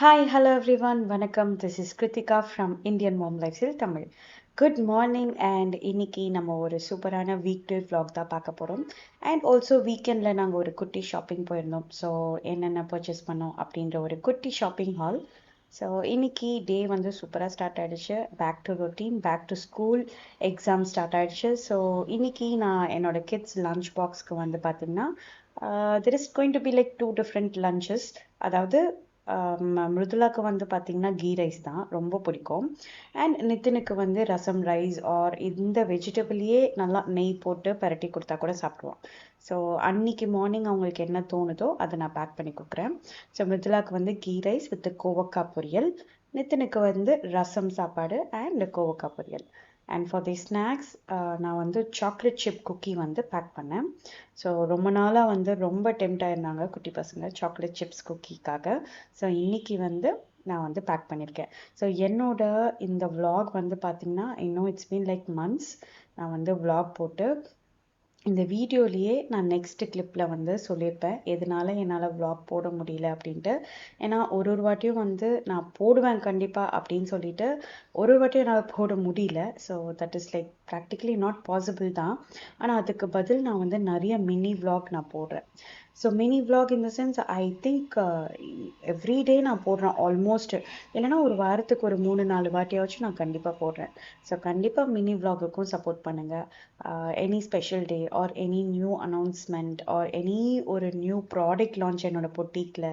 Hi, hello everyone. Vanakkam. This is Kritika from Indian Mom Lifestyle Tamil. Good morning and இன்னைக்கு நம்ம ஒரு சூப்பரான வீக்டே vlog தான் பார்க்க போறோம். And also weekendல நாங்க ஒரு குட்டி ஷாப்பிங் போயிருந்தோம். ஸோ என்னென்ன பர்ச்சேஸ் பண்ணோம் அப்படின்ற ஒரு குட்டி ஷாப்பிங் ஹால். ஸோ இன்னைக்கு டே வந்து சூப்பராக ஸ்டார்ட் ஆயிடுச்சு. Back to routine, back to school, exam start ஆயிடுச்சு. ஸோ இன்னைக்கு நான் என்னோட கிட்ஸ் லஞ்ச் பாக்ஸ்க்கு வந்து பார்த்தீங்கன்னா there is going to be like two different lunches. அதாவது மிருதுலாக்கு வந்து பார்த்தீங்கன்னா கீ ரைஸ் தான் ரொம்ப பிடிக்கும். அண்ட் நிதினுக்கு வந்து ரசம் ரைஸ் ஆர் இந்த வெஜிடபிளையே நல்லா நெய் போட்டு பரட்டி கொடுத்தா கூட சாப்பிடுவான். ஸோ அன்னைக்கு மார்னிங் அவங்களுக்கு என்ன தோணுதோ அதை நான் பேக் பண்ணி கொடுக்குறேன். ஸோ மிருதுலாக்கு வந்து கீ ரைஸ் வித் கோவக்காய் பொரியல், நிதினுக்கு வந்து ரசம் சாப்பாடு அண்ட் கோவக்காய் பொரியல். அண்ட் ஃபார் தி ஸ்நாக்ஸ் நான் வந்து சாக்லேட் சிப் குக்கி வந்து பேக் பண்ணேன். ஸோ ரொம்ப நாளாக வந்து ரொம்ப டெம்ட் ஆயிருந்தாங்க குட்டி பசங்க சாக்லேட் சிப்ஸ் குக்கிக்காக. ஸோ இன்னைக்கு வந்து நான் வந்து பேக் பண்ணியிருக்கேன். ஸோ என்னோட இந்த vlog வந்து பார்த்தீங்கன்னா இன்னும் இட்ஸ் பீன் லைக் மந்த்ஸ் நான் வந்து vlog போட்டு இந்த வீடியோலேயே நான் நெக்ஸ்ட் கிளிப்பில் வந்து சொல்லியிருப்பேன் எதனால என்னால் vlog போட முடியல அப்படின்ட்டு. ஏன்னா ஒரு வாட்டியும் வந்து நான் போடுவேன் கண்டிப்பாக அப்படின்னு சொல்லிட்டு ஒரு வாட்டியும் என்னால் போட முடியல. So that is like practically not possible தான். ஆனால் அதுக்கு பதில் நான் வந்து நிறைய மினி vlog நான் போடுறேன். So mini vlog in the sense I think everyday நான் போடுறேன் ஆல்மோஸ்ட். இல்லைன்னா ஒரு வாரத்துக்கு ஒரு 3-4 வாட்டியாச்சும் நான் கண்டிப்பாக போடுறேன். ஸோ கண்டிப்பாக மினி vlogக்கும் சப்போர்ட் பண்ணுங்கள். Any special day or any new announcement or any ஒரு நியூ ப்ராடக்ட் லான்ச் என்னோட பொட்டிக்கில்.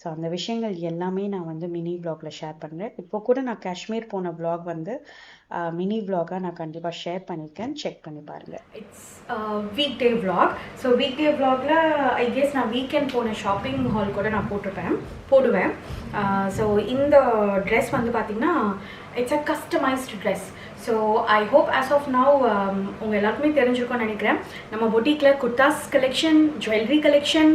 ஸோ அந்த விஷயங்கள் எல்லாமே நான் வந்து மினி vlogல ஷேர் பண்ணுறேன். இப்போ கூட நான் காஷ்மீர் போன vlog வந்து மினி vlog-ஆ நான் கண்டிப்பாக ஷேர் பண்ணியிருக்கேன், செக் பண்ணி பாருங்கள். It's week day vlog. So week day vlogல ஐ கெஸ் நான் வீக்கெண்ட் போன ஷாப்பிங் ஹால் கூட நான் போடுவேன். ஸோ இந்த ட்ரெஸ் வந்து பார்த்திங்கன்னா it's a customized dress. So I hope as of now உங்கள் எல்லாருக்குமே தெரிஞ்சிருக்கும்னு நினைக்கிறேன். நம்ம பொட்டிக்கில் kurtas collection, jewellery collection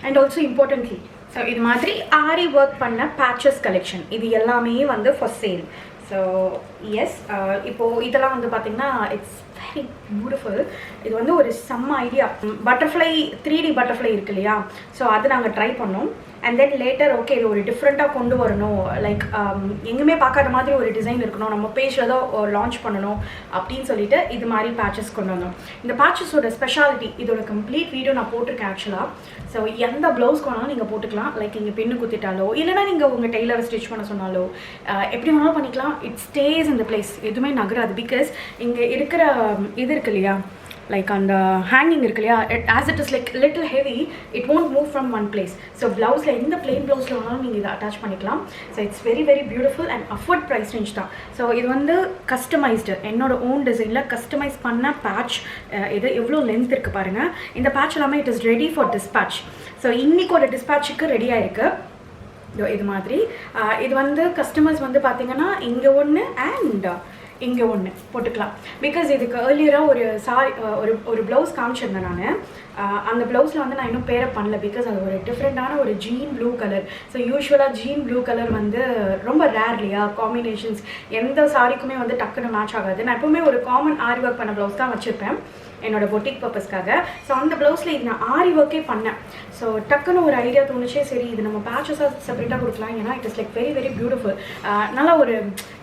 and also importantly so இது மாதிரி ஆரி ஒர்க் பண்ண பேச்சஸ் கலெக்ஷன் இது எல்லாமே வந்து ஃபார் சேல். ஸோ எஸ், இப்போது இதெல்லாம் வந்து பார்த்திங்கன்னா இட்ஸ் வெரி பியூட்டிஃபுல். இது வந்து ஒரு செம்ம ஐடியா. பட்டர்ஃப்ளை 3D பட்டர்ஃப்ளை இருக்கு இல்லையா, ஸோ அது நாங்கள் ட்ரை பண்ணோம். அண்ட் தென் லேட்டர் ஓகே இது ஒரு டிஃப்ரெண்ட்டாக கொண்டு வரணும், லைக் எங்குமே பார்க்காத மாதிரி ஒரு டிசைன் இருக்கணும், நம்ம பேஜில் தான் லான்ச் பண்ணணும் அப்படின்னு சொல்லிட்டு இது மாதிரி பேச்சஸ் கொண்டு வந்தோம். இந்த பேச்சஸோட ஸ்பெஷாலிட்டி இதோட கம்ப்ளீட் வீடியோ நான் போட்டிருக்கேன் ஆக்சுவலாக. ஸோ எந்த ப்ளவுஸ்க்கு வேணாலும் நீங்கள் போட்டுக்கலாம். லைக் இங்கே பின்னு குத்திட்டாலோ இல்லைனா நீங்கள் உங்கள் டெய்லரை ஸ்டிச் பண்ண சொன்னாலோ எப்படி வேணாலும் பண்ணிக்கலாம். இட் ஸ்டேஸ் இந்த பிளேஸ், எதுவுமே நகராது. பிகாஸ் இங்கே இருக்கிற இது இருக்கு இல்லையா, லைக் அந்த ஹேங்கிங் இருக்கு இல்லையா, as it is like little heavy, it won't move from one place. So ப்ளவுஸில் எந்த பிளெயின் ப்ளவுஸில் வேணாலும் நீங்கள் இதை அட்டாச் பண்ணிக்கலாம். So it's very very beautiful and afford price range தான். ஸோ இது வந்து கஸ்டமைஸ்டு, என்னோட ஓன் டிசைனில் கஸ்டமைஸ் பண்ண பேட்ச். இது எவ்வளோ லென்த் இருக்குது பாருங்கள். இந்த பேட்ச் எல்லாமே it is ready for dispatch. So இன்றைக்கோட டிஸ்பேட்சுக்கு ரெடியாக இருக்குது. இது மாதிரி இது வந்து கஸ்டமர்ஸ் வந்து பார்த்திங்கன்னா இங்கே ஒன்று அண்ட் இங்கே ஒன்று போட்டுக்கலாம். பிகாஸ் இதுக்கு ஏர்லியராக ஒரு ப்ளவுஸ் காமிச்சிருந்தேன் நான். அந்த ப்ளவுஸில் வந்து நான் இன்னும் பேரப் பண்ணல. பிகாஸ் அது ஒரு டிஃப்ரெண்ட்டான ஒரு ஜீன் ப்ளூ கலர். ஸோ யூஸ்வலாக ஜீன் ப்ளூ கலர் வந்து ரொம்ப ரேர் இல்லையா, காம்பினேஷன்ஸ் எந்த சாரிக்குமே வந்து டக்குன்னு மேட்ச் ஆகாது. நான் எப்பவுமே ஒரு காமன் ஆரி ஒர்க் பண்ண ப்ளவுஸ் தான் வச்சுருப்பேன் என்னோட பொட்டிக் பர்பஸ்க்காக. ஸோ அந்த ப்ளவுஸில் இது நான் ஆரி ஒர்க்கே பண்ணேன். ஸோ டக்குன்னு ஒரு ஐடியா தோணுச்சே, சரி இது நம்ம பேச்சஸாக செப்பரேட்டாக கொடுக்கலாம். ஏன்னா it is like very very beautiful. நல்லா ஒரு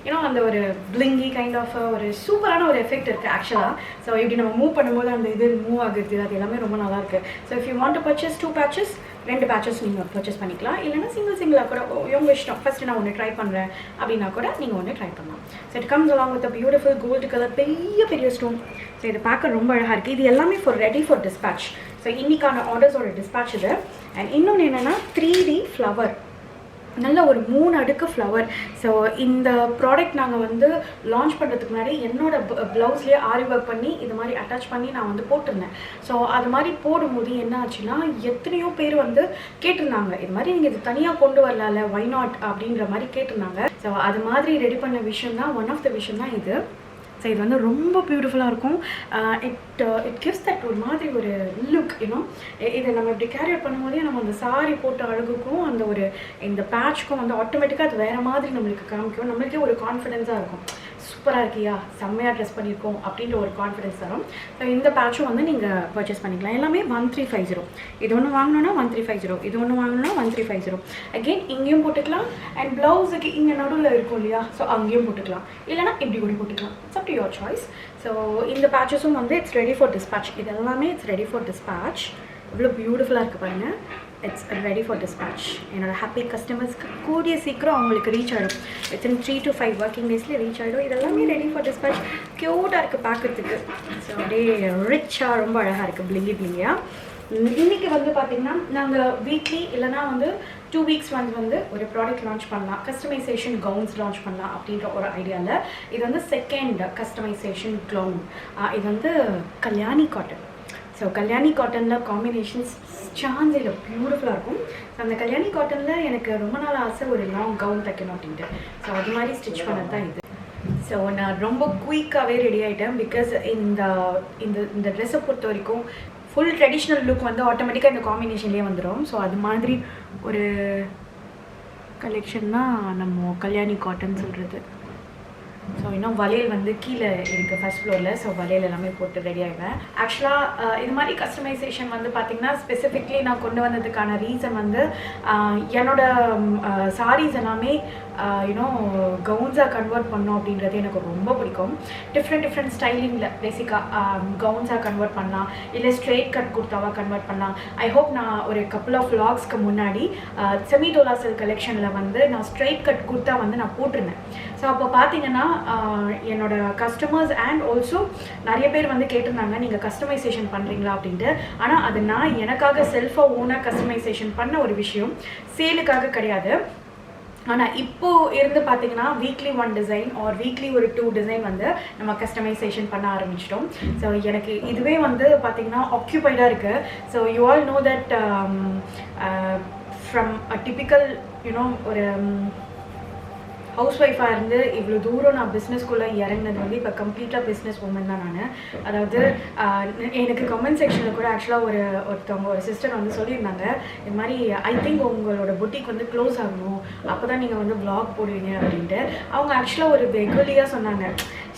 ஏன்னா அந்த ஒரு பிளிங்கி கைண்ட் ஆஃப் ஒரு சூப்பரான ஒரு எஃபெக்ட் இருக்குது ஆக்சுவலாக. ஸோ இப்படி நம்ம மூவ் பண்ணும்போது அந்த இது மூவ் ஆகுது, அது எல்லாமே ரொம்ப நல்லாயிருக்கு. So if you want to purchase 2 patches, 2 patches நீங்கள் பர்ச்சேஸ் பண்ணிக்கலாம். இல்லைனா சிங்கிளாக கூட உங்கள் இஷ்டம். ஃபஸ்ட்டு நான் ஒன்று ட்ரை பண்ணுறேன் அப்படின்னா கூட நீங்கள் ஒன்று ட்ரை பண்ணலாம். So it comes along with beautiful gold colour பெரிய பெரிய ஸ்டோன். ஸோ இதை பார்க்க ரொம்ப அழகாக இருக்குது. இது எல்லாமே ரெடி ஃபார் டிஸ்பேட்ச். ஸோ இன்றைக்கான ஆர்டர்ஸோட டிஸ்பேட்ச் இது. அண்ட் இன்னொன்று என்னென்னா 3D ஃப்ளவர், நல்ல ஒரு 3 அடுக்கு ஃப்ளவர். ஸோ இந்த ப்ராடக்ட் நாங்கள் வந்து லான்ச் பண்ணுறதுக்கு முன்னாடி என்னோட ப்ளவுஸ்லேயே ஆரி ஒர்க் பண்ணி இது மாதிரி அட்டாச் பண்ணி நான் வந்து போட்டிருந்தேன். ஸோ அது மாதிரி போடும்போது என்ன ஆச்சுன்னா எத்தனையோ பேர் வந்து கேட்டிருந்தாங்க, இது மாதிரி நீங்கள் இது தனியாக கொண்டு வரலாம்ல, வை நாட் அப்படின்ற மாதிரி கேட்டிருந்தாங்க. ஸோ அது மாதிரி ரெடி பண்ண விஷயம் தான், ஒன் ஆஃப் த விஷயம் தான் இது. ஸோ இது வந்து ரொம்ப பியூட்டிஃபுல்லாக இருக்கும். இட் கிவ்ஸ் தட் ஒரு மாதிரி ஒரு லுக். யூனோ இதை நம்ம இப்படி கேரி அவுட் பண்ணும்போதே நம்ம அந்த சாரி போட்ட அழகுக்கும் அந்த இந்த பேட்ச்க்கும் வந்து ஆட்டோமேட்டிக்காக அது வேறு மாதிரி நம்மளுக்கு காமிக்கும். நம்மளுக்கே ஒரு கான்ஃபிடென்ஸாக இருக்கும். சூப்பராக இருக்கியா, செம்மையாக ட்ரெஸ் பண்ணியிருக்கோம் அப்படின்ற ஒரு கான்ஃபிடன்ஸ் தரும். ஸோ இந்த பேட்சும் வந்து நீங்கள் பர்ச்சேஸ் பண்ணிக்கலாம். எல்லாமே 1350. இது ஒன்று வாங்கணுன்னா 1350, இது ஒன்று வாங்கணுன்னா 1350. அகெயின் இங்கேயும் போட்டுக்கலாம், அண்ட் ப்ளவுஸுக்கு இங்கே நடுவில் இருக்கும் இல்லையா, ஸோ அங்கேயும் போட்டுக்கலாம், இல்லைனா இப்படி கூட போட்டுக்கலாம். It's up to your choice. So இந்த பேட்சஸும் வந்து இட்ஸ் ரெடி ஃபார் டிஸ்பேட்ச். இது எல்லாமே இட்ஸ் ரெடி ஃபார் டிஸ்பேட்ச். இவ்வளோ பியூட்டிஃபுல்லாக இருக்குது பாருங்கள். It's ready for dispatch. என்னோட ஹாப்பி கஸ்டமர்ஸ்க்கு கூடிய சீக்கிரம் அவங்களுக்கு ரீச் ஆகிடும். வித்தின் 3 to 5 ஒர்க்கிங் டேஸ்லேயே ரீச் ஆகிடும். இதெல்லாமே ரெடி ஃபார் டிஸ்பேட்ச். க்யூட்டாக இருக்குது பார்க்குறதுக்கு. ஸோ அப்படியே ரிச்சாக ரொம்ப அழகாக இருக்குது, பிளிங்கி பிளிங்கியாக. இன்றைக்கி வந்து பார்த்திங்கன்னா நாங்கள் வீக்லி இல்லைனா வந்து 2 weeks வந்து ஒரு ப்ராடக்ட் லான்ச் பண்ணலாம், கஸ்டமைசேஷன் கவுன்ஸ் லான்ச் பண்ணலாம் அப்படின்ற ஒரு ஐடியாவில். இது வந்து செகண்ட் கஸ்டமைசேஷன் கவுன். இது வந்து கல்யாணி காட்டன். ஸோ கல்யாணி காட்டனில் காம்பினேஷன்ஸ் சான்ஸ் இல்லை, பியூட்டிஃபுல்லாக இருக்கும். ஸோ அந்த கல்யாணி காட்டனில் எனக்கு ரொம்ப நாள் ஆசை ஒரு லாங் கவுன் தைக்கணும் அப்படின்ட்டு. ஸோ அது மாதிரி ஸ்டிச் பண்ணது தான் இது. ஸோ நான் ரொம்ப குயிக்காகவே ரெடி ஆகிட்டேன். பிகாஸ் இந்த இந்த இந்த ட்ரெஸ்ஸை பொறுத்த வரைக்கும் ஃபுல் ட்ரெடிஷ்னல் லுக் வந்து ஆட்டோமேட்டிக்காக இந்த காம்பினேஷன்லேயே வந்துடும். ஸோ அது மாதிரி ஒரு கலெக்ஷன் தான் நம்ம கல்யாணி காட்டன் சொல்கிறது. ஸோ இன்னும் வளையல் வந்து கீழே இருக்குது ஃபர்ஸ்ட் ஃப்ளோரில். ஸோ வளையல் எல்லாமே போட்டு ரெடி ஆகிடுவேன். ஆக்சுவலாக இது மாதிரி கஸ்டமைசேஷன் வந்து பார்த்திங்கன்னா ஸ்பெசிஃபிக்லி நான் கொண்டு வந்ததுக்கான ரீசன் வந்து என்னோட சாரீஸ் எல்லாமே யூனோ கவுன்ஸாக கன்வெர்ட் பண்ணோம் அப்படின்றது எனக்கு ரொம்ப பிடிக்கும். டிஃப்ரெண்ட் ஸ்டைலிங்கில் பேசிக்காக கவுன்ஸாக கன்வெர்ட் பண்ணலாம், இல்லை ஸ்ட்ரெயிட் கட் குர்த்தாவாக கன்வெர்ட் பண்ணலாம். ஐ ஹோப் நான் ஒரு கப்புள் ஆஃப் vlogsக்கு முன்னாடி செமி டோலா சில்க் கலெக்ஷனில் வந்து நான் ஸ்ட்ரெயிட் கட் குர்த்தா வந்து நான் போட்டிருந்தேன். ஸோ அப்போ பார்த்தீங்கன்னா என்னோட கஸ்டமர்ஸ் அண்ட் ஆல்சோ நிறைய பேர் வந்து கேட்டிருந்தாங்க நீங்கள் கஸ்டமைசேஷன் பண்ணுறீங்களா அப்படின்ட்டு. ஆனால் அது நான் எனக்காக செல்ஃபாக ஓனாக கஸ்டமைசேஷன் பண்ண ஒரு விஷயம், சேலுக்காக கிடையாது. ஆனால் இப்போது இருந்து பார்த்தீங்கன்னா வீக்லி 1 டிசைன் ஆர் வீக்லி ஒரு 2 டிசைன் வந்து நம்ம கஸ்டமைசேஷன் பண்ண ஆரம்பிச்சிட்டோம். ஸோ எனக்கு இதுவே வந்து பார்த்தீங்கன்னா ஆக்யூபைடாக இருக்குது. So you all know that from a typical you know ஒரு ஹவுஸ் ஒய்ஃபாக இருந்து இவ்வளோ தூரம் நான் பிஸ்னஸ்குள்ளே இறங்கினது வந்து இப்போ கம்ப்ளீட்டாக பிஸ்னஸ் உமன் தான் நான். அதாவது எனக்கு கமெண்ட் செக்ஷனில் கூட ஆக்சுவலாக ஒருத்தவங்க ஒரு சிஸ்டர் வந்து சொல்லியிருந்தாங்க, இது மாதிரி ஐ திங்க் உங்களோட புட்டிக் வந்து க்ளோஸ் ஆகணும், அப்போ தான் நீங்கள் வந்து vlog போடுவீங்க அப்படின்ட்டு. அவங்க ஆக்சுவலாக ஒரு வெகுலியாக சொன்னாங்க.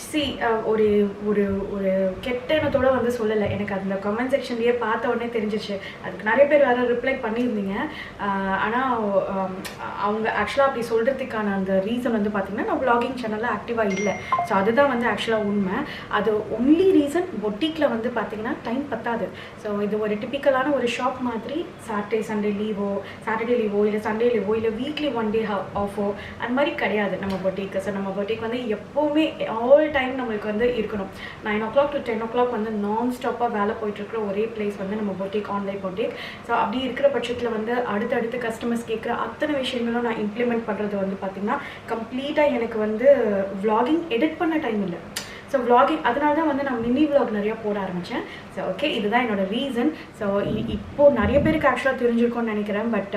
சி ஒரு ஒரு ஒரு கெட்ட எண்ணத்தோடு வந்து சொல்லலை, எனக்கு அந்த கமெண்ட் செக்ஷன்லேயே பார்த்த உடனே தெரிஞ்சிச்சு. அதுக்கு நிறைய பேர் வேறு ரிப்ளை பண்ணியிருந்தீங்க. ஆனால் அவங்க ஆக்சுவலாக அப்படி சொல்கிறதுக்கான அந்த ரீசன் வந்து பார்த்திங்கன்னா நான் vlogging சேனலில் ஆக்டிவாக இல்லை. ஸோ அதுதான் வந்து ஆக்சுவலாக உண்மை. அது ஒன்லி ரீசன் பொட்டிக்கில் வந்து பார்த்திங்கன்னா டைம் பத்தாது. ஸோ இது ஒரு டிப்பிக்கலான ஒரு ஷாப் மாதிரி. சாட்டர்டே லீவோ இல்லை சண்டே லீவோ இல்லை வீக்லி 1 day ஆஃபோ அந்த மாதிரி கிடையாது நம்ம பொட்டிக்கு. ஸோ நம்ம பொட்டிக் வந்து எப்போவுமே ஆல் டைம் நம்மளுக்கு வந்து இருக்கணும். 9 o'clock to 10 o'clock வந்து நான் ஸ்டாப்பாக வேலை போயிட்டுருக்கிற ஒரே பிளேஸ் வந்து நம்ம பொட்டிக், ஆன்லைன் பொட்டிக். ஸோ அப்படி இருக்கிற பட்சத்தில் வந்து அடுத்தடுத்து கஸ்டமர்ஸ் கேட்குற அத்தனை விஷயங்களும் நான் இம்ப்ளிமெண்ட் பண்ணுறது வந்து பார்த்திங்கன்னா கம்ப்ளீட்டாக எனக்கு வந்து vlogging எடிட் பண்ண டைம் இல்லை. ஸோ vlogging அதனால தான் வந்து நான் மினி vlog நிறையா போட ஆரம்பித்தேன். ஸோ ஓகே, இதுதான் என்னோட ரீசன். ஸோ இப்போது நிறைய பேருக்கு ஆக்சுவலாக தெரிஞ்சிருக்கும்னு நினைக்கிறேன். பட்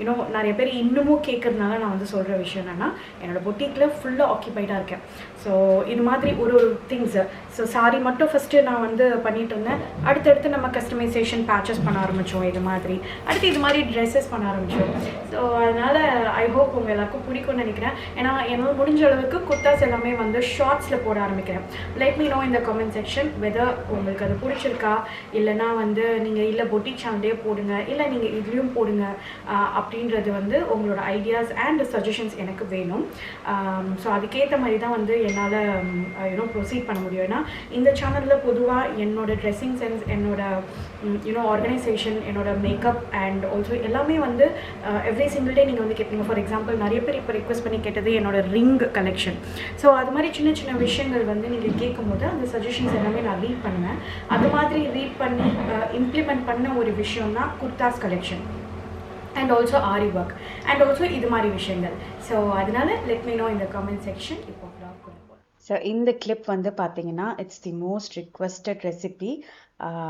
இன்னும் நிறைய பேர் இன்னமும் கேட்குறதுனால நான் வந்து சொல்கிற விஷயம் என்னென்னா, என்னோடய பொட்டிக்கில் ஃபுல்லாக ஆக்கியபைடாக இருக்கேன். ஸோ இது மாதிரி ஒரு திங்ஸு. ஸோ சாரி மட்டும் ஃபஸ்ட்டு நான் வந்து பண்ணிகிட்டு இருந்தேன். அடுத்தடுத்து நம்ம கஸ்டமைசேஷன் பேச்சஸ் பண்ண ஆரம்பித்தோம். இது மாதிரி அடுத்து இது மாதிரி ட்ரெஸ்ஸஸ் பண்ண ஆரம்பித்தோம். ஸோ அதனால் ஐ ஹோப் உங்கள் எல்லாருக்கும் பிடிக்கும்னு நினைக்கிறேன். ஏன்னா என்னால் முடிஞ்ச அளவுக்கு குர்தாஸ் எல்லாமே வந்து ஷார்ட்ஸில் போட ஆரம்பிக்கிறேன். Let me know in the comment section whether உங்களுக்கு அது பிடிச்சிருக்கா, இல்லைனா வந்து நீங்கள் இல்லை பொட்டிக் சேனல்லே போடுங்க, இல்லை நீங்கள் இதுலேயும் போடுங்க அப்படின்றது வந்து உங்களோட ஐடியாஸ் அண்ட் சஜஷன்ஸ் எனக்கு வேணும். ஸோ அதுக்கேற்ற மாதிரி தான் வந்து என்னால் யூனோ ப்ரொசீட் பண்ண முடியும். ஏன்னா இந்த சேனலில் பொதுவாக என்னோட ட்ரெஸ்ஸிங் சென்ஸ், என்னோட யூனோ ஆர்கனைசேஷன், என்னோட மேக்கப் அண்ட் ஆல்சோ எல்லாமே வந்து எவ்ரி சிங்கிள் டே நீங்கள் வந்து கேட்பீங்க. ஃபார் எக்ஸாம்பிள் நிறைய பேர் இப்போ ரிக்வெஸ்ட் பண்ணி கேட்டது என்னோட ரிங் கலெக்ஷன். ஸோ அது மாதிரி சின்ன சின்ன விஷயங்கள் வந்து நீங்கள் கேட்கும்போது அந்த சஜஷன்ஸ் எல்லாமே நான் ரீட் பண்ணுவேன். அது மாதிரி ரீட் பண்ணி இம்ப்ளிமெண்ட் பண்ண ஒரு விஷயம் தான் Gurdas collection and also aari work and also இது மாதிரி விஷயங்கள். ஸோ அதனால லெட் மீ நோ இந்த கமெண்ட் செக்ஷன். இப்போ vlog கொண்டு போகலாம். ஸோ இந்த கிளிப் வந்து பார்த்தீங்கன்னா it's the most requested recipe.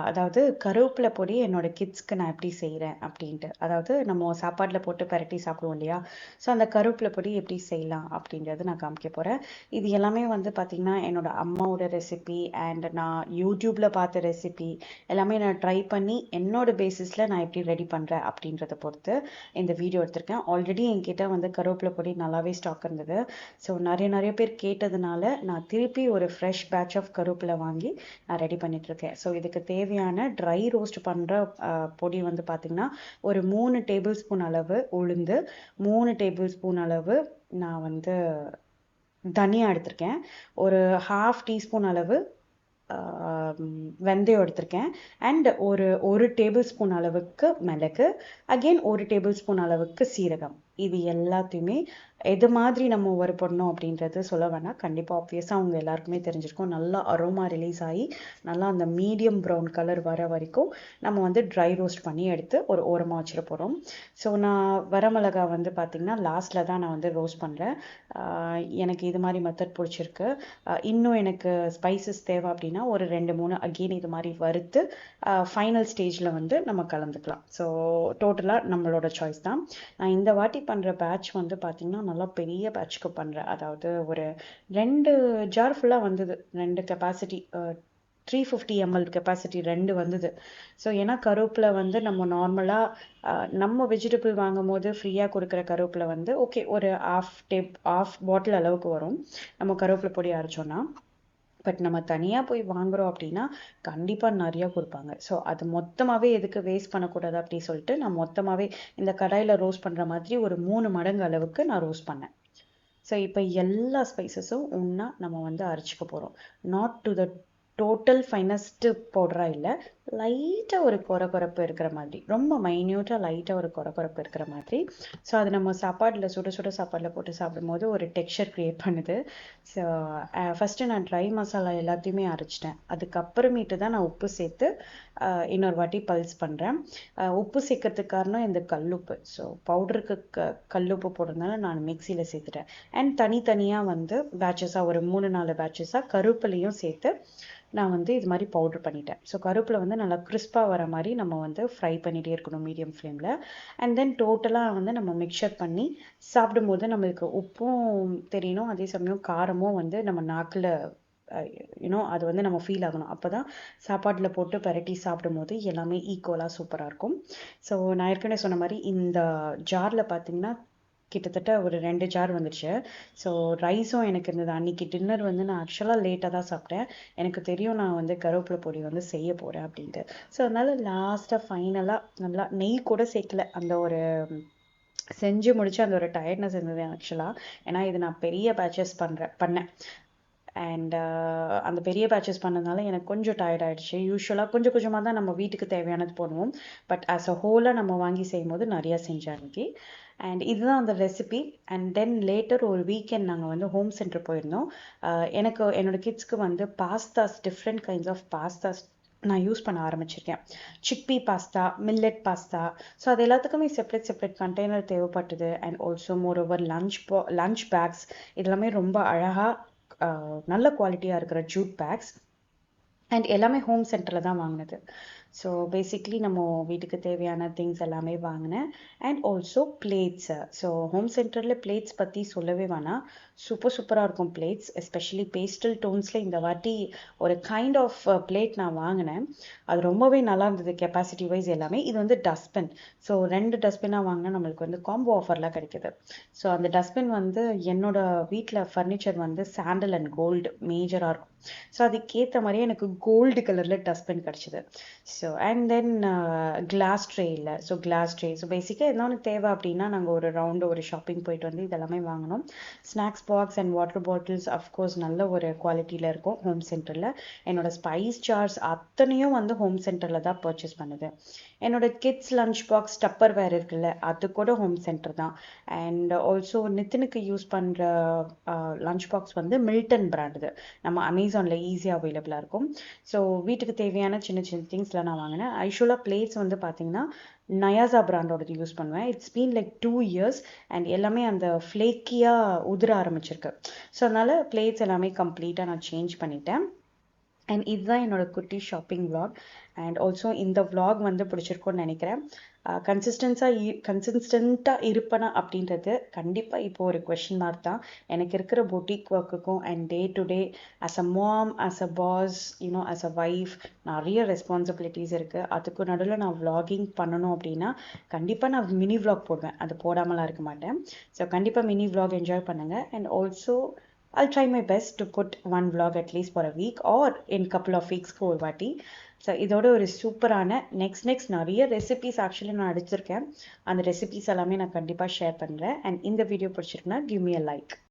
அதாவது கருவேப்பிலை பொடி என்னோட கிட்ஸ்க்கு நான் எப்படி செய்கிறேன் அப்படின்ட்டு. அதாவது நம்ம சாப்பாட்டில் போட்டு பெரட்டி சாப்பிடுவோம் இல்லையா? ஸோ அந்த கருவேப்பிலை பொடி எப்படி செய்யலாம் அப்படின்றது நான் காமிக்க போகிறேன். இது எல்லாமே வந்து பார்த்திங்கன்னா என்னோட அம்மாவோட ரெசிபி அண்ட் நான் யூடியூப்பில் பார்த்த ரெசிபி எல்லாமே நான் ட்ரை பண்ணி என்னோட பேசிஸில் நான் எப்படி ரெடி பண்ணுறேன் அப்படின்றத பொறுத்து இந்த வீடியோ எடுத்திருக்கேன். ஆல்ரெடி என்கிட்ட வந்து கருவேப்பிலை பொடி நல்லாவே ஸ்டாக் இருந்தது. ஸோ நிறைய பேர் கேட்டதுனால நான் திருப்பி ஒரு ஃப்ரெஷ் பேட்ச் ஆஃப் கருவேப்பிலை வாங்கி நான் ரெடி பண்ணிகிட்ருக்கேன். ஸோ இதுக்கு தேவையான ட்ரை ரோஸ்ட் பண்ணுற பொடி வந்து பார்த்திங்கன்னா ஒரு 3 டேபிள் ஸ்பூன் அளவு உளுந்து, 3 டேபிள் ஸ்பூன் அளவு நான் வந்து தனியா எடுத்திருக்கேன், ஒரு 1/2 டீஸ்பூன் அளவு வெந்தயம் எடுத்திருக்கேன் அண்ட் ஒரு டேபிள் ஸ்பூன் அளவுக்கு மிளகு, அகெயின் 1 டேபிள் ஸ்பூன் அளவுக்கு சீரகம். இது எல்லாத்தையுமே எது மாதிரி நம்ம வறுபடணும் அப்படின்றது சொல்ல வேணாம். கண்டிப்பாக ஆப்வியஸாக அவங்க எல்லாருக்குமே தெரிஞ்சிருக்கும். நல்லா அரோமா ரிலீஸ் ஆகி நல்லா அந்த மீடியம் ப்ரௌன் கலர் வர வரைக்கும் நம்ம வந்து ட்ரை ரோஸ்ட் பண்ணி எடுத்து ஒரு ஓரமாக வச்சிட போகிறோம். ஸோ நான் வரமிளகா வந்து பார்த்திங்கன்னா லாஸ்ட்டில் தான் நான் வந்து ரோஸ்ட் பண்ணுறேன். எனக்கு இது மாதிரி மெத்தட் பிடிச்சிருக்கு. இன்னும் எனக்கு ஸ்பைசஸ் தேவை அப்படின்னா ஒரு 2-3 அகெயின் இது மாதிரி வறுத்து ஃபைனல் ஸ்டேஜில் வந்து நம்ம கலந்துக்கலாம். ஸோ டோட்டலாக நம்மளோட சாய்ஸ் தான். நான் இந்த வாட்டி பண்ணுற பேட்ச் வந்து பார்த்திங்கன்னா நல்லா பெரிய பேட்ச்க்கு பண்ணுறேன். அதாவது ஒரு 2 ஜார் ஃபுல்லாக வந்தது, 2 கெப்பாசிட்டி 350 ml கெப்பாசிட்டி 2 வந்தது. ஸோ ஏன்னா கருவேப்பிலை வந்து நம்ம நார்மலாக நம்ம வெஜிடபிள் வாங்கும் போது ஃப்ரீயாக கொடுக்குற கருவேப்பிலை வந்து ஓகே ஒரு ஆஃப் பாட்டில் அளவுக்கு வரும் நம்ம கருவேப்பிலை பொடி அரைச்சோன்னா. பட் நம்ம தனியாக போய் வாங்குகிறோம் அப்படின்னா கண்டிப்பாக நிறையா கொடுப்பாங்க. ஸோ அது மொத்தமாகவே எதுக்கு வேஸ்ட் பண்ணக்கூடாது அப்படின்னு சொல்லிட்டு நான் மொத்தமாகவே இந்த கடாயில் ரோஸ்ட் பண்ணுற மாதிரி ஒரு 3 மடங்கு அளவுக்கு நான் ரோஸ்ட் பண்ணேன். ஸோ இப்போ எல்லா ஸ்பைசஸும் ஒன்றா நம்ம வந்து அரைச்சிக்க போகிறோம். நாட் டு த டோட்டல் ஃபைனஸ்ட்டு பவுடராக இல்லை, லைட்டாக ஒரு கொரகொரப்பு இருக்கிற மாதிரி, ரொம்ப மைன்யூட்டாக லைட்டாக ஒரு கொரகொரப்பு இருக்கிற மாதிரி. ஸோ அது நம்ம சாப்பாட்டில் சுட சாப்பாட்டில் போட்டு சாப்பிடும்போது ஒரு டெக்ஸ்சர் க்ரியேட் பண்ணுது. ஸோ ஃபஸ்ட்டு நான் ட்ரை மசாலா எல்லாத்தையுமே அரைச்சிட்டேன். அதுக்கப்புறமேட்டு தான் நான் உப்பு சேர்த்து இன்னொரு வாட்டி பல்ஸ் பண்ணுறேன். உப்பு சேர்க்கறதுக்கு காரணம் இந்த கல்லுப்பு. ஸோ பவுடருக்கு கல்லுப்பு போடுறதுனால நான் மிக்சியில் சேர்த்துட்டேன். அண்ட் தனித்தனியாக வந்து பேட்சஸாக ஒரு 3-4 பேட்சஸாக கருவேப்பிலையும் சேர்த்து நான் வந்து இது மாதிரி பவுட்ரு பண்ணிட்டேன். ஸோ கருவேப்பிலை வந்து நல்லா கிறிஸ்பாக வர மாதிரி நம்ம வந்து ஃப்ரை பண்ணிகிட்டே இருக்கணும் மீடியம் ஃப்ளேமில். அண்ட் தென் டோட்டலாக வந்து நம்ம மிக்சர் பண்ணி சாப்பிடும்போது நம்மளுக்கு உப்பும் தெரியணும், அதே சமயம் காரமும் வந்து நம்ம நாக்கில் அது வந்து நம்ம ஃபீல் ஆகணும். அப்போ தான் சாப்பாட்டில் போட்டு பெரட்டி சாப்பிடும்போது எல்லாமே ஈக்குவலாக சூப்பராக இருக்கும். ஸோ நான் ஏற்கனவே சொன்ன மாதிரி இந்த ஜாரில் பார்த்திங்கன்னா கிட்டத்தட்ட ஒரு 2 ஜார் வந்துடுச்சு. ஸோ ரைஸும் எனக்கு இருந்தது. அன்றைக்கி டின்னர் வந்து நான் ஆக்சுவலாக லேட்டாக தான் சாப்பிட்டேன். எனக்கு தெரியும் நான் வந்து கருவேப்பிலை பொடி வந்து செய்ய போகிறேன் அப்படின்ட்டு. ஸோ அதனால் லாஸ்ட்டாக ஃபைனலாக நல்லா நெய் கூட சேர்க்கல. அந்த ஒரு செஞ்சு முடிச்சு அந்த ஒரு டயர்ட்னஸ் இருந்தது ஆக்சுவலாக. ஏன்னா இது நான் பெரிய பேட்சஸ் பண்ணேன் அண்ட் அந்த பெரிய பேட்சஸ் பண்ணதுனால எனக்கு கொஞ்சம் டயர்ட் ஆகிடுச்சு. யூஸ்வலாக கொஞ்சம் கொஞ்சமாக தான் நம்ம வீட்டுக்கு தேவையானது போடுவோம். பட் ஆஸ் அ ஹோலாக நம்ம வாங்கி செய்யும் போது நிறையா செஞ்சேன் அன்றைக்கி. அண்ட் இதுதான் அந்த ரெசிபி. அண்ட் தென் லேட்டர் ஒரு வீக்கெண்ட் நாங்கள் வந்து ஹோம் சென்டர் போயிருந்தோம். எனக்கு என்னோடய கிட்ஸ்க்கு வந்து pastas, different kinds of pastas நான் யூஸ் பண்ண ஆரம்பிச்சிருக்கேன். Chickpea pasta, millet pasta. So அது எல்லாத்துக்குமே செப்பரேட் கண்டெய்னர் தேவைப்பட்டது. And also moreover lunch bags இதெல்லாமே ரொம்ப அழகாக நல்ல குவாலிட்டியாக இருக்கிற ஜூட் பேக்ஸ் அண்ட் எல்லாமே ஹோம் சென்டரில் தான் வாங்கினது. ஸோ பேசிக்லி நம்ம வீட்டுக்கு தேவையான திங்ஸ் எல்லாமே வாங்கினேன். And also plates. So home சென்டரில் பிளேட்ஸ் பற்றி சொல்லவே வேணாம், சூப்பராக இருக்கும் பிளேட்ஸ். எஸ்பெஷலி பேஸ்டல் டோன்ஸில் இந்த வாட்டி ஒரு கைண்ட் ஆஃப் பிளேட் நான் வாங்கினேன். அது ரொம்பவே நல்லா இருந்தது கெப்பாசிட்டி வைஸ் எல்லாமே. இது வந்து டஸ்ட்பின். ஸோ 2 டஸ்ட்பின்னாக வாங்கினா நம்மளுக்கு வந்து காம்போ ஆஃபர்லாம் கிடைக்கிது. ஸோ அந்த டஸ்ட்பின் வந்து என்னோட வீட்டில் ஃபர்னிச்சர் வந்து சாண்டல் அண்ட் கோல்டு மேஜராக இருக்கும். ஸோ அதுக்கேற்ற மாதிரியே எனக்கு கோல்டு கலரில் டஸ்ட்பின் கிடச்சிது. So and then glass tray இல்லை. So glass tray. ஸோ பேசிக்காக எதனா ஒன்று தேவை அப்படின்னா நாங்கள் ஒரு ரவுண்டு ஒரு ஷாப்பிங் போயிட்டு வந்து இதெல்லாமே வாங்கினோம். Snacks box and water bottles of course நல்ல ஒரு குவாலிட்டியில் இருக்கும் ஹோம் சென்டரில். என்னோடய ஸ்பைஸ் ஜார்ஸ் அத்தனையும் வந்து ஹோம் சென்டரில் தான் பர்ச்சேஸ் பண்ணுது. என்னோடய கிட்ஸ் லஞ்ச் பாக்ஸ் டப்பர் வேர் இருக்குல்ல, அது கூட ஹோம் சென்டர் தான். அண்ட் ஆல்சோ நித்தினுக்கு யூஸ் பண்ணுற லஞ்ச் பாக்ஸ் வந்து மில்டன் பிராண்டுது. நம்ம அமேசானில் ஈஸியாக அவைலபிளாக இருக்கும். ஸோ வீட்டுக்கு தேவையான சின்ன திங்ஸ்லாம் நான் வாங்கினேன். ஐஷுவலாக பிளேட்ஸ் வந்து பார்த்திங்கன்னா நயாசா பிராண்டோடது யூஸ் பண்ணுவேன். It's been like 2 years and எல்லாமே அந்த ஃப்ளேக்கியாக உதிர ஆரம்பிச்சிருக்கு. ஸோ அதனால் பிளேட்ஸ் எல்லாமே கம்ப்ளீட்டாக நான் சேஞ்ச் பண்ணிட்டேன். அண்ட் இதுதான் என்னோட குட்டி ஷாப்பிங் vlog. அண்ட் ஆல்சோ இந்த vlog வந்து பிடிச்சிருக்கும்னு நினைக்கிறேன். கன்சிஸ்டண்ட்டாக இருப்பேனா அப்படின்றது கண்டிப்பாக இப்போ ஒரு கொஷின் மார்க் தான். எனக்கு இருக்கிற பொட்டிக் ஒர்க்குக்கும் and day to day as a mom, as a boss, as a wife நிறைய ரெஸ்பான்சிபிலிட்டிஸ் இருக்குது. அதுக்கு நடுவில் நான் vlogging பண்ணணும் அப்படின்னா கண்டிப்பாக நான் மினி vlog போடுவேன். அது போடாமலாம் இருக்க மாட்டேன். ஸோ கண்டிப்பாக மினி vlog என்ஜாய் பண்ணுங்கள். And also I'll try my best to put one vlog at least for a week or in couple of weeks ஒரு வாட்டி. ஸோ இதோட ஒரு சூப்பரான நெக்ஸ்ட் நிறைய ரெசிபிஸ் ஆக்சுவலி நான் அடிச்சிருக்கேன். அந்த ரெசிபிஸ் எல்லாமே நான் கண்டிப்பாக ஷேர் பண்ணுறேன். அண்ட் இந்த வீடியோ பிடிச்சிருக்குன்னா give me a like.